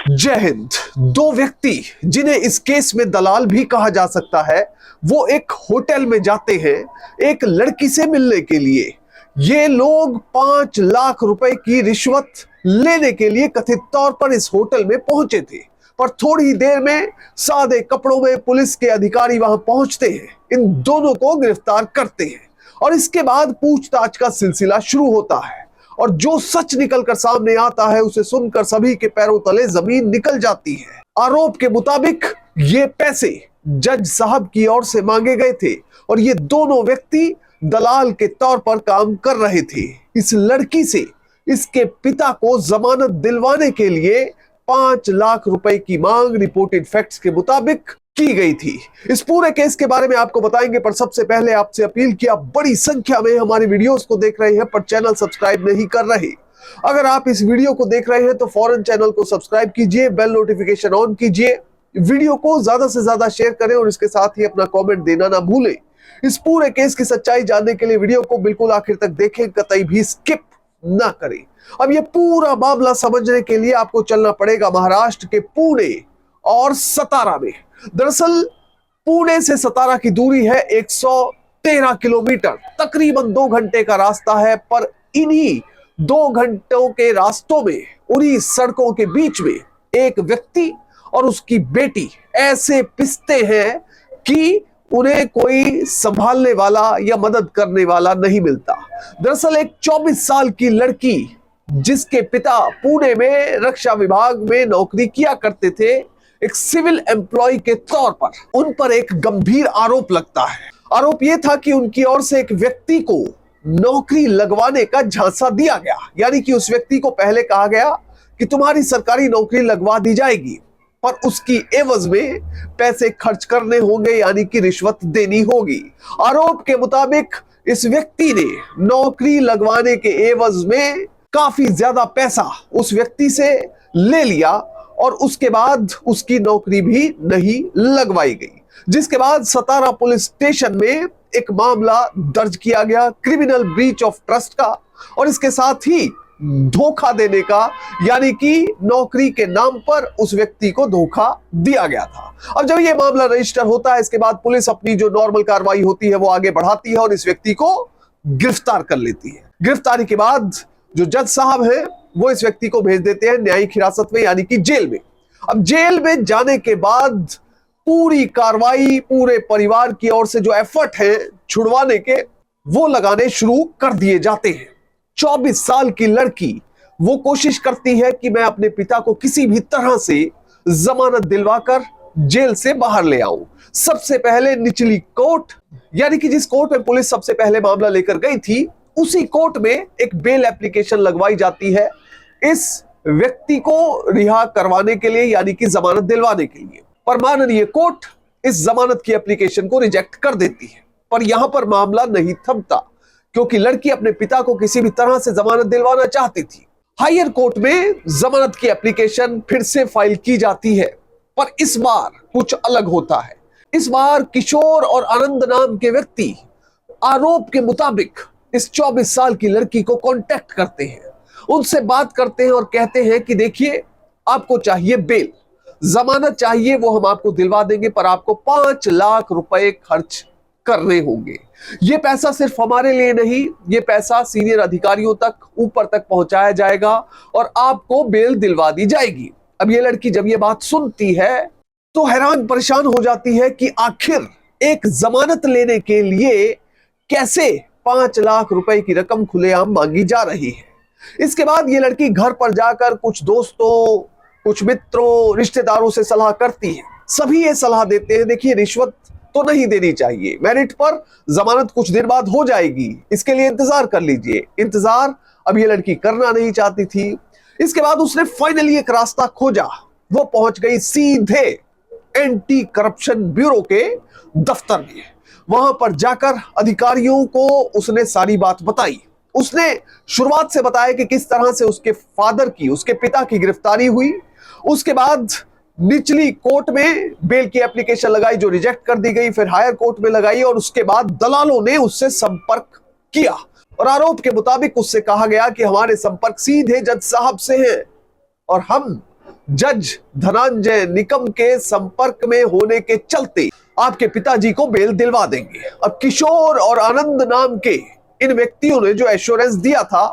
जय हिंद। दो व्यक्ति जिन्हें इस केस में दलाल भी कहा जा सकता है, वो एक होटल में जाते हैं एक लड़की से मिलने के लिए। ये लोग 5 लाख रुपए की रिश्वत लेने के लिए कथित तौर पर इस होटल में पहुंचे थे, पर थोड़ी ही देर में सादे कपड़ों में पुलिस के अधिकारी वहां पहुंचते हैं, इन दोनों को गिरफ्तार करते हैं और इसके बाद पूछताछ का सिलसिला शुरू होता है। और जो सच निकलकर सामने आता है उसे सुनकर सभी के पैरों तले जमीन निकल जाती है। आरोप के मुताबिक ये पैसे जज साहब की ओर से मांगे गए थे और ये दोनों व्यक्ति दलाल के तौर पर काम कर रहे थे। इस लड़की से इसके पिता को जमानत दिलवाने के लिए 5 लाख रुपए की मांग रिपोर्टेड फैक्ट्स के मुताबिक की गई थी। इस पूरे केस के बारे में आपको बताएंगे, पर सबसे पहले आपसे अपील कि आप बड़ी संख्या में हमारी वीडियोस को देख रहे हैं पर चैनल सब्सक्राइब नहीं कर रहे। अगर आप इस वीडियो को देख रहे हैं तो फौरन चैनल को सब्सक्राइब कीजिए, बेल नोटिफिकेशन ऑन कीजिए, वीडियो को ज्यादा से ज्यादा शेयर करें और इसके साथ ही अपना कॉमेंट देना ना भूलें। इस पूरे केस की सच्चाई जानने के लिए वीडियो को बिल्कुल आखिर तक देखें, कतई भी स्किप ना करें। अब ये पूरा मामला समझने के लिए आपको चलना पड़ेगा महाराष्ट्र के पुणे और सतारा में। दरअसल पुणे से सतारा की दूरी है 113 किलोमीटर, तकरीबन 2 घंटे का रास्ता है। पर इन्हीं 2 घंटों के रास्तों में, उन्हीं सड़कों के बीच में एक व्यक्ति और उसकी बेटी ऐसे पिसते हैं कि उन्हें कोई संभालने वाला या मदद करने वाला नहीं मिलता। दरअसल एक 24 साल की लड़की जिसके पिता पुणे में रक्षा विभाग में नौकरी किया करते थे, एक सिविल एम्प्लॉय के तौर पर, उन पर एक गंभीर आरोप लगता है। आरोप यह था कि उनकी ओर से एक व्यक्ति को नौकरी लगवाने का झांसा दिया गया, यानी कि उस व्यक्ति को पहले कहा गया कि तुम्हारी सरकारी नौकरी लगवा दी जाएगी, पर उसकी एवज में पैसे खर्च करने होंगे, यानी कि रिश्वत देनी होगी। आरोप के मुताबिक इस व्यक्ति ने नौकरी लगवाने के एवज में काफी ज्यादा पैसा उस व्यक्ति से ले लिया और उसके बाद उसकी नौकरी भी नहीं लगवाई गई, जिसके बाद सतारा पुलिस स्टेशन में एक मामला दर्ज किया गया क्रिमिनल ब्रीच ऑफ ट्रस्ट का और इसके साथ ही धोखा देने का, यानी कि नौकरी के नाम पर उस व्यक्ति को धोखा दिया गया था। अब जब यह मामला रजिस्टर होता है, इसके बाद पुलिस अपनी जो नॉर्मल कार्रवाई होती है वो आगे बढ़ाती है और इस व्यक्ति को गिरफ्तार कर लेती है। गिरफ्तारी के बाद जो जज साहब है वो इस व्यक्ति को भेज देते हैं न्यायिक हिरासत में, यानी कि जेल में। अब जेल में जाने के बाद पूरी कार्रवाई पूरे परिवार की ओर से जो एफर्ट है छुड़वाने के, वो लगाने शुरू कर दिए जाते हैं। 24 साल की लड़की वो कोशिश करती है कि मैं अपने पिता को किसी भी तरह से जमानत दिलवाकर जेल से बाहर ले आऊं। सबसे पहले निचली कोर्ट, यानी कि जिस कोर्ट में पुलिस सबसे पहले मामला लेकर गई थी, उसी कोर्ट में एक बेल एप्लीकेशन लगवाई जाती है इस व्यक्ति को रिहा करवाने के लिए, यानी कि जमानत दिलवाने के लिए। पर माननीय कोर्ट इस जमानत की एप्लीकेशन को रिजेक्ट कर देती है। पर यहां पर मामला नहीं थमता, क्योंकि लड़की अपने पिता को किसी भी तरह से जमानत दिलवाना चाहती थी। हायर कोर्ट में जमानत की एप्लीकेशन फिर से फाइल की जाती है, पर इस बार कुछ अलग होता है। इस बार किशोर और आनंद नाम के व्यक्ति आरोप के मुताबिक इस 24 साल की लड़की को कांटेक्ट करते हैं, उनसे बात करते हैं और कहते हैं कि देखिए, आपको चाहिए बेल, जमानत चाहिए, वो हम आपको दिलवा देंगे, पर आपको 5 लाख रुपए खर्च करने होंगे। ये पैसा सिर्फ हमारे लिए नहीं, ये पैसा सीनियर अधिकारियों तक, ऊपर तक पहुंचाया जाएगा और आपको बेल दिलवा दी जाएगी। अब ये लड़की जब ये बात सुनती है तो हैरान परेशान हो जाती है कि आखिर एक जमानत लेने के लिए कैसे 5 लाख रुपए की रकम खुलेआम मांगी जा रही है। इसके बाद ये लड़की घर पर जाकर कुछ दोस्तों, कुछ मित्रों, रिश्तेदारों से सलाह करती है। सभी ये सलाह देते हैं, देखिए रिश्वत तो नहीं देनी चाहिए, मेरिट पर जमानत कुछ देर बाद हो जाएगी, इसके लिए इंतजार कर लीजिए। इंतजार अब ये लड़की करना नहीं चाहती थी। इसके बाद उसने फाइनली एक रास्ता खोजा, वो पहुंच गई सीधे एंटी करप्शन ब्यूरो के दफ्तर में। वहां पर जाकर अधिकारियों को उसने सारी बात बताई। उसने शुरुआत से बताया कि किस तरह से उसके फादर की, उसके पिता की गिरफ्तारी हुई। उसके बाद निचली कोर्ट में बेल की एप्लीकेशन लगाई जो रिजेक्ट कर दी गई, फिर हायर कोर्ट में लगाई और उसके बाद दलालों ने उससे संपर्क किया और आरोप के मुताबिक उससे कहा गया कि हमारे संपर्क सीधे जज साहब से हैं और हम जज धनंजय निकम के संपर्क में होने के चलते आपके पिताजी को बेल दिलवा देंगे। अब किशोर और आनंद नाम के इन व्यक्तियों ने जो एश्योरेंस दिया था,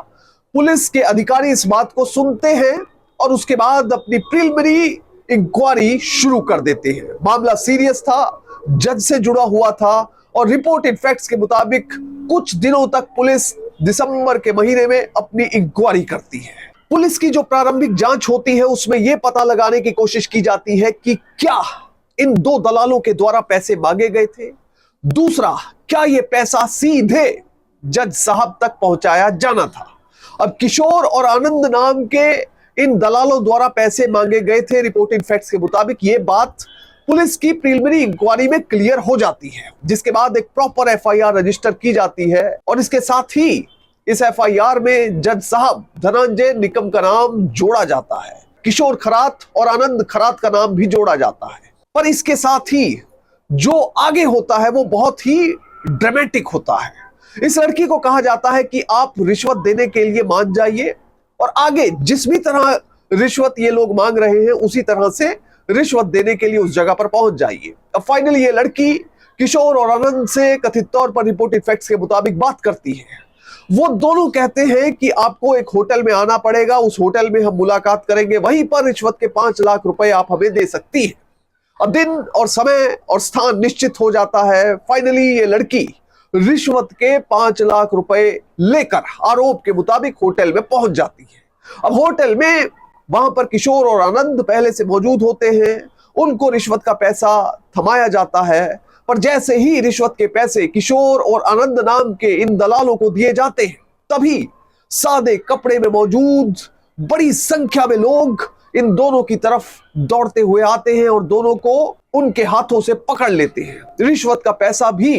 पुलिस के अधिकारी इस बात को सुनते हैं और उसके बाद अपनी प्रिलिमिनरी इंक्वायरी शुरू कर देते हैं। मामला सीरियस था, जज से जुड़ा हुआ था और रिपोर्टेड फैक्ट्स के मुताबिक कुछ दिनों तक पुलिस दिसंबर के महीने में अपनी इंक्वायरी करती है। पुलिस की जो प्रारंभिक जांच होती है उसमें यह पता लगाने की कोशिश की जाती है कि क्या इन दो दलालों के द्वारा पैसे मांगे गए थे, दूसरा क्या यह पैसा सीधे जज साहब तक पहुंचाया जाना था। अब किशोर और आनंद नाम के इन दलालों द्वारा पैसे मांगे गए थे, रिपोर्टेड फैक्ट्स के मुताबिक यह बात पुलिस की प्रिलिमिनरी इंक्वायरी में क्लियर हो जाती है, जिसके बाद एक प्रॉपर एफआईआर रजिस्टर की जाती है और इसके साथ ही इस एफआईआर में जज साहब धनंजय निकम का नाम जोड़ा जाता है, किशोर खरात और आनंद खरात का नाम भी जोड़ा जाता है। पर इसके साथ ही जो आगे होता है वो बहुत ही ड्रामेटिक होता है। इस लड़की को कहा जाता है कि आप रिश्वत देने के लिए मान जाइए और आगे जिस भी तरह रिश्वत ये लोग मांग रहे हैं उसी तरह से रिश्वत देने के लिए उस जगह पर पहुंच जाइए। अब फाइनली ये लड़की किशोर और आनंद से कथित तौर पर रिपोर्टेड फैक्ट्स के मुताबिक बात करती है। वो दोनों कहते हैं कि आपको एक होटल में आना पड़ेगा, उस होटल में हम मुलाकात करेंगे, वहीं पर रिश्वत के 5 लाख रुपए आप हमें दे सकती है। अब दिन और समय और स्थान निश्चित हो जाता है। फाइनली ये लड़की रिश्वत के 5 लाख रुपए लेकर आरोप के मुताबिक होटल में पहुंच जाती है। अब होटल में वहां पर किशोर और आनंद पहले से मौजूद होते हैं, उनको रिश्वत का पैसा थमाया जाता है। पर जैसे ही रिश्वत के पैसे किशोर और आनंद नाम के इन दलालों को दिए जाते हैं, तभी सादे कपड़े में मौजूद बड़ी संख्या में लोग इन दोनों की तरफ दौड़ते हुए आते हैं और दोनों को उनके हाथों से पकड़ लेते हैं। रिश्वत का पैसा भी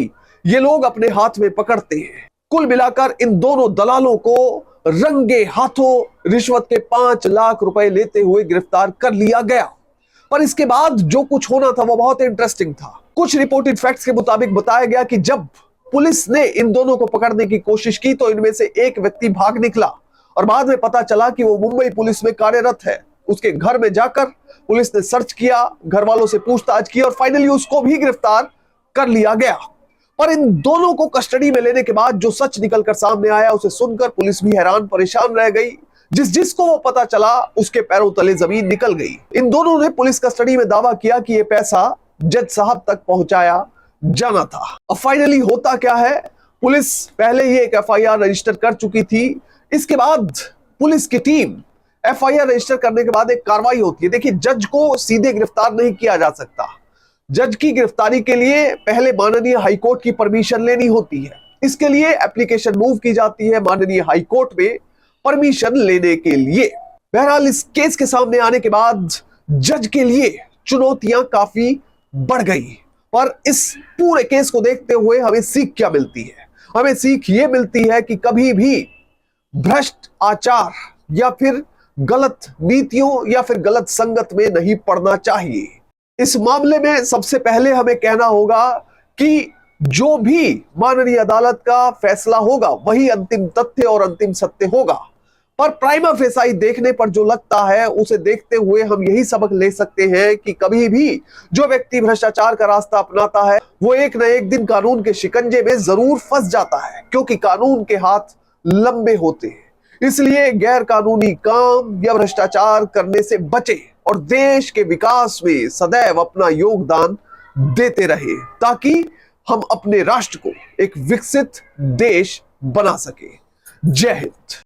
ये लोग अपने हाथ में पकड़ते हैं। कुल मिलाकर इन दोनों दलालों को रंगे हाथों रिश्वत के 5 लाख रुपए लेते हुए गिरफ्तार कर लिया गया। पर इसके बाद जो कुछ होना था वो बहुत इंटरेस्टिंग था। कुछ रिपोर्टेड फैक्ट्स के मुताबिक बताया गया कि जब पुलिस ने इन दोनों को पकड़ने की कोशिश की तो इनमें से एक व्यक्ति भाग निकला और बाद में पता चला कि वो मुंबई पुलिस में कार्यरत है। उसके घर में जाकर पुलिस ने सर्च किया, घर वालों से पूछताछ की और फाइनली उसको भी गिरफ्तार कर लिया गया। पर इन दोनों को कस्टडी में लेने के बाद जो सच निकलकर सामने आया उसे सुनकर पुलिस भी हैरान परेशान रह गई। जिसको वो पता चला उसके पैरों तले जमीन निकल गई। इन दोनों ने पुलिस कस्टडी में दावा किया कि ये पैसा जज साहब तक पहुंचाया जाना था। अब फाइनली होता क्या है, पुलिस पहले ही एक एफआईआर रजिस्टर कर चुकी थी। इसके बाद पुलिस की टीम एफआईआर रजिस्टर करने के बाद एक कार्रवाई होती है। देखिए, जज को सीधे गिरफ्तार नहीं किया जा सकता। जज की गिरफ्तारी के लिए पहले माननीय हाईकोर्ट की परमिशन लेनी होती है। इसके लिए एप्लीकेशन मूव की जाती है माननीय हाईकोर्ट में परमिशन लेने के लिए। बहरहाल इस केस के सामने आने के बाद जज के लिए चुनौतियां काफी बढ़ गई। पर इस पूरे केस को देखते हुए हमें सीख क्या मिलती है? हमें सीख ये मिलती है कि कभी भी भ्रष्ट आचार या फिर गलत नीतियों या फिर गलत संगत में नहीं पड़ना चाहिए। इस मामले में सबसे पहले हमें कहना होगा कि जो भी माननीय अदालत का फैसला होगा वही अंतिम तथ्य और अंतिम सत्य होगा। पर प्राइमा फेसाई देखने पर जो लगता है उसे देखते हुए हम यही सबक ले सकते हैं कि कभी भी जो व्यक्ति भ्रष्टाचार का रास्ता अपनाता है वो एक न एक दिन कानून के शिकंजे में जरूर फंस जाता है, क्योंकि कानून के हाथ लंबे होते हैं। इसलिए गैर कानूनी काम या भ्रष्टाचार करने से बचे और देश के विकास में सदैव अपना योगदान देते रहे, ताकि हम अपने राष्ट्र को एक विकसित देश बना सके। जय हिंद।